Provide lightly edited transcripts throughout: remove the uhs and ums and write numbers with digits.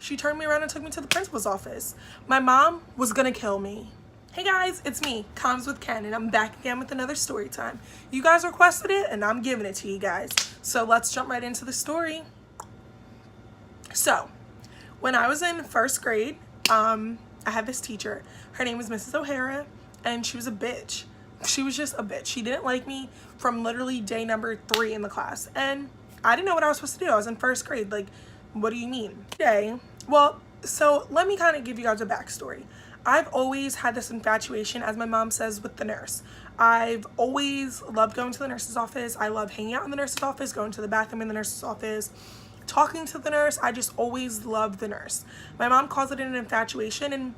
she turned me around and took me to the principal's office. My mom was gonna kill me. Hey guys, it's me, Comms with Ken, and I'm back again with another story time. You guys requested it, and I'm giving it to you guys. So let's jump right into the story. So, when I was in first grade, I had this teacher. Her name was Mrs. O'Hara, and she was a bitch. She was just a bitch. She didn't like me from literally day number 3 in the class, and I didn't know what I was supposed to do. I was in first grade. Like, what do you mean? Well, so let me kind of give you guys a backstory. I've always had this infatuation, as my mom says, with the nurse. I've always loved going to the nurse's office. I love hanging out in the nurse's office, going to the bathroom in the nurse's office, talking to the nurse. I just always loved the nurse. My mom calls it an infatuation, and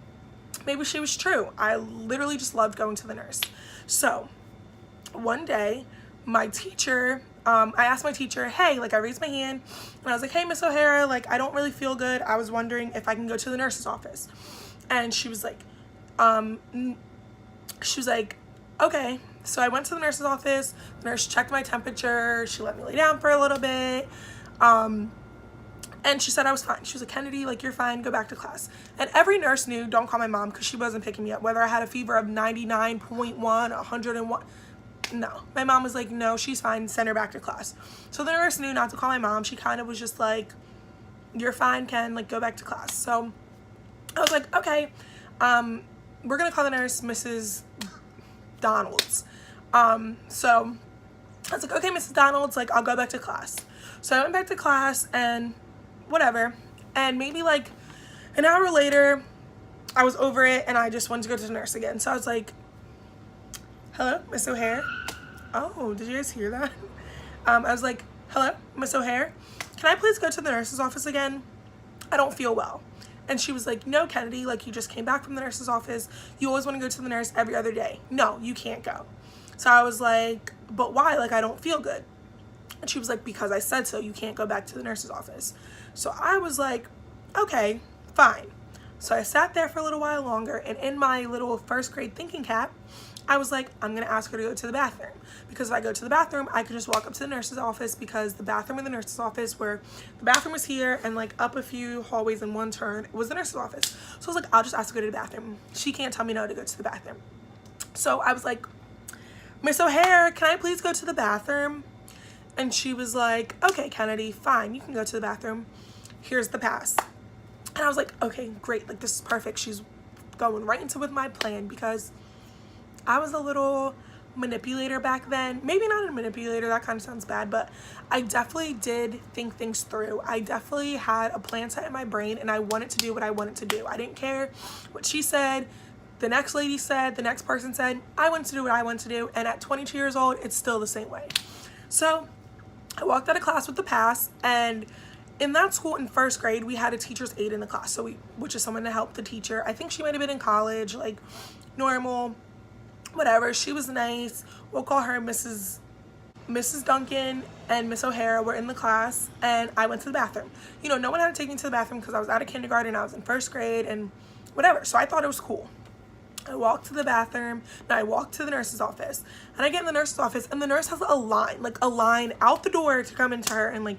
maybe she was true. I literally just loved going to the nurse. So one day, my teacher, I asked my teacher, hey, like I raised my hand, and I was like, hey, Miss O'Hara, like I don't really feel good. I was wondering if I can go to the nurse's office. And she was like, okay. So I went to the nurse's office. The nurse checked my temperature. She let me lay down for a little bit. And she said I was fine. She was like, Kennedy, like, you're fine. Go back to class. And every nurse knew, don't call my mom, because she wasn't picking me up. Whether I had a fever of 99.1, 101. No. My mom was like, no, she's fine. Send her back to class. So the nurse knew not to call my mom. She kind of was just like, you're fine, Ken. Like, go back to class. So I was like, okay, we're going to call the nurse Mrs. Donalds. So I was like, okay, Mrs. Donalds, like, I'll go back to class. So I went back to class and whatever. And maybe like an hour later, I was over it and I just wanted to go to the nurse again. So I was like, hello, Miss O'Hare. Oh, did you guys hear that? I was like, hello, Miss O'Hare. Can I please go to the nurse's office again? I don't feel well. And she was like, no, Kennedy, like you just came back from the nurse's office. You always want to go to the nurse every other day. No, you can't go. So I was like, but why? Like, I don't feel good. And she was like, because I said so. You can't go back to the nurse's office. So I was like, okay, fine. So I sat there for a little while longer, and in my little first grade thinking cap, I was like, I'm going to ask her to go to the bathroom, because if I go to the bathroom, I could just walk up to the nurse's office, because the bathroom in the nurse's office, where the bathroom was here and like up a few hallways in one turn, was the nurse's office. So I was like, I'll just ask her to go to the bathroom. She can't tell me no to go to the bathroom. So I was like, Miss O'Hare, can I please go to the bathroom? And she was like, okay, Kennedy, fine. You can go to the bathroom. Here's the pass. And I was like, okay, great. Like, this is perfect. She's going right into with my plan, because I was a little manipulator back then. Maybe not a manipulator, that kind of sounds bad, but I definitely did think things through. I definitely had a plan set in my brain, and I wanted to do what I wanted to do. I didn't care what she said, the next lady said, the next person said. I wanted to do what I wanted to do, and at 22 years old, it's still the same way. So I walked out of class with the pass, and in that school in first grade, we had a teacher's aide in the class, which is someone to help the teacher. I think she might have been in college, like normal, whatever. She was nice. We'll call her Mrs. Duncan, and Miss O'Hara were in the class, and I went to the bathroom. You know, no one had to take me to the bathroom because I was out of kindergarten, I was in first grade, and whatever. So I thought it was cool. I walked to the bathroom, and I walked to the nurse's office, and I get in the nurse's office, and the nurse has a line out the door to come into her and like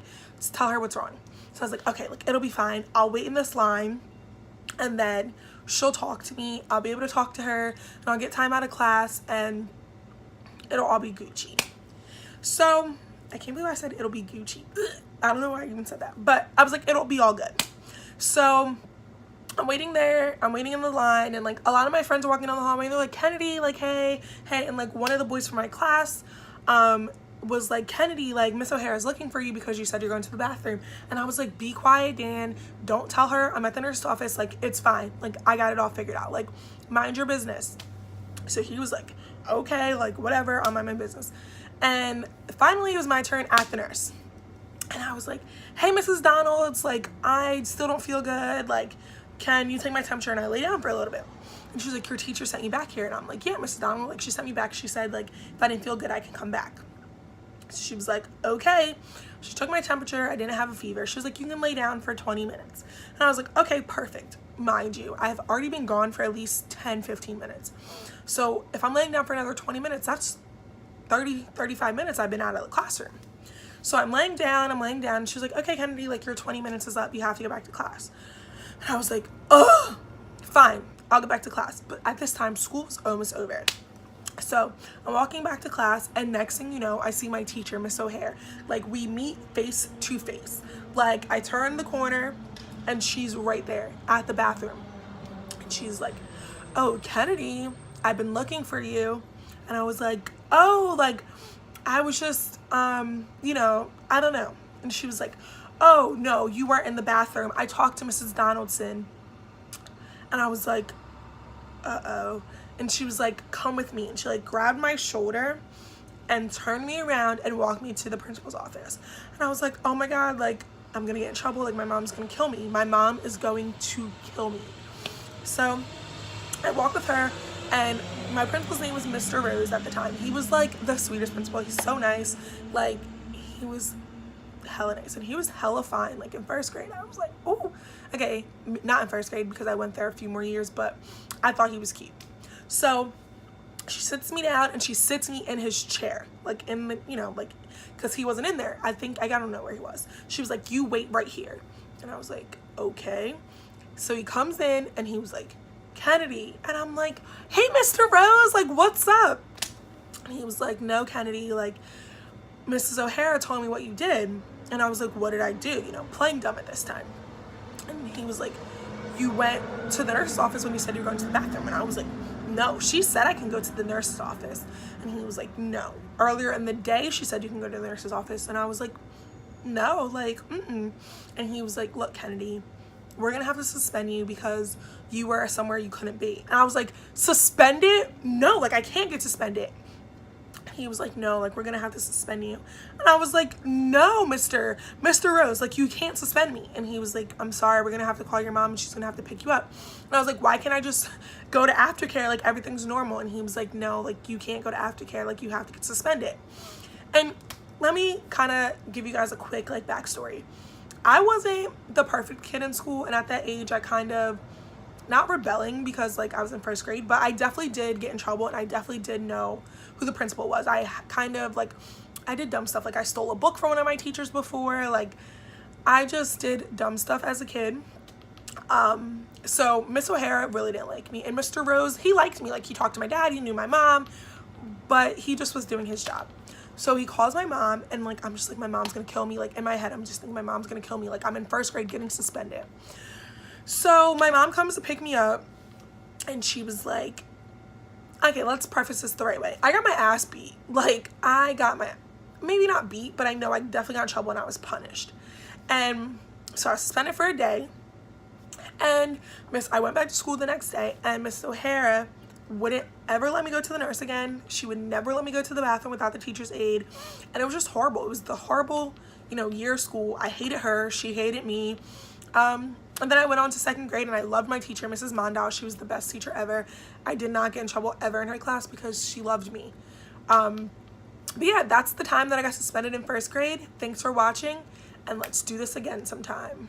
tell her what's wrong. So I was like, okay, like it'll be fine. I'll wait in this line, and then she'll talk to me. I'll be able to talk to her, and I'll get time out of class, and it'll all be Gucci. So I can't believe I said it'll be Gucci. I don't know why I even said that, but I was like, it'll be all good. So I'm waiting there, I'm waiting in the line, and like a lot of my friends are walking down the hallway, and they're like, Kennedy, like, hey, and like one of the boys from my class was like, Kennedy, like Miss O'Hara's looking for you because you said you're going to the bathroom. And I was like, be quiet, Dan, don't tell her. I'm at the nurse's office, like it's fine, like I got it all figured out, like mind your business. So he was like, okay, like whatever, I'll mind my business. And finally it was my turn at the nurse, and I was like, hey, Mrs. Donalds, like I still don't feel good, like can you take my temperature? And I lay down for a little bit, and she was like, your teacher sent you back here. And I'm like, yeah, Mrs. Donald, like she sent me back. She said like if I didn't feel good, I can come back. So she was like, okay. She took my temperature. I didn't have a fever. She was like, you can lay down for 20 minutes. And I was like, okay, perfect. Mind you, I've already been gone for at least 10-15 minutes. So if I'm laying down for another 20 minutes, that's 30-35 minutes I've been out of the classroom. So I'm laying down, and she was like, okay, Kennedy, like your 20 minutes is up. You have to go back to class. And I was like, oh, fine, I'll go back to class. But at this time, school was almost over. So I'm walking back to class, and next thing you know, I see my teacher, Miss O'Hare. Like, we meet face to face. Like, I turn the corner, and she's right there at the bathroom. And she's like, oh, Kennedy, I've been looking for you. And I was like, oh, like, I was just, you know, I don't know. And she was like, oh, no, you weren't in the bathroom. I talked to Mrs. Donaldson. And I was like, uh-oh. And she was like, come with me. And she like grabbed my shoulder and turned me around and walked me to the principal's office. And I was like, oh my God, like, I'm gonna get in trouble. Like, my mom's gonna kill me. My mom is going to kill me. So I walked with her, and my principal's name was Mr. Rose at the time. He was like the sweetest principal. He's so nice. Like, he was hella nice, and he was hella fine. Like, in first grade, I was like, oh, okay, not in first grade because I went there a few more years, but I thought he was cute. So she sits me down, and she sits me in his chair, like in the, you know, like, because he wasn't in there. I don't know where he was. She was like, you wait right here. And I was like, okay. So he comes in, and he was like, Kennedy. And I'm like, hey, Mr. Rose, like, what's up? And he was like, no, Kennedy, like, Mrs. O'Hara told me what you did. And I was like, what did I do? You know, playing dumb at this time. And he was like, you went to the nurse's office when you said you were going to the bathroom. And I was like, no, she said I can go to the nurse's office. And he was like, no. Earlier in the day, she said you can go to the nurse's office. And I was like, no, like, mm-mm. And he was like, look, Kennedy, we're going to have to suspend you because you were somewhere you couldn't be. And I was like, suspended? No, like, I can't get suspended. He was like, no, like, we're gonna have to suspend you. And I was like, no, Mr. Rose, like, you can't suspend me. And he was like, I'm sorry, we're gonna have to call your mom, and she's gonna have to pick you up. And I was like, why can't I just go to aftercare, like, everything's normal? And he was like, no, like, you can't go to aftercare, like, you have to get suspended. And let me kind of give you guys a quick, like, backstory. I wasn't the perfect kid in school, and at that age, I kind of, not rebelling because, like, I was in first grade, but I definitely did get in trouble, and I definitely did know who the principal was. I kind of, like, I did dumb stuff. Like, I stole a book from one of my teachers before. Like, I just did dumb stuff as a kid. So Miss O'Hara really didn't like me. And Mr. Rose, he liked me. Like, he talked to my dad, he knew my mom, but he just was doing his job. So he calls my mom, and, like, I'm just like, my mom's gonna kill me. Like, in my head, I'm just thinking my mom's gonna kill me. Like, I'm in first grade getting suspended. So my mom comes to pick me up, and she was like, okay, let's preface this the right way. I got my ass beat. Like, I got my, maybe not beat, but I know I definitely got in trouble and I was punished. And so I was suspended for a day. And I went back to school the next day, and Miss O'Hara wouldn't ever let me go to the nurse again. She would never let me go to the bathroom without the teacher's aid. And it was just horrible. It was the horrible, you know, year of school. I hated her. She hated me. And then I went on to second grade, and I loved my teacher, Mrs. Mondau. She was the best teacher ever. I did not get in trouble ever in her class because she loved me. But yeah, that's the time that I got suspended in first grade. Thanks for watching, and let's do this again sometime.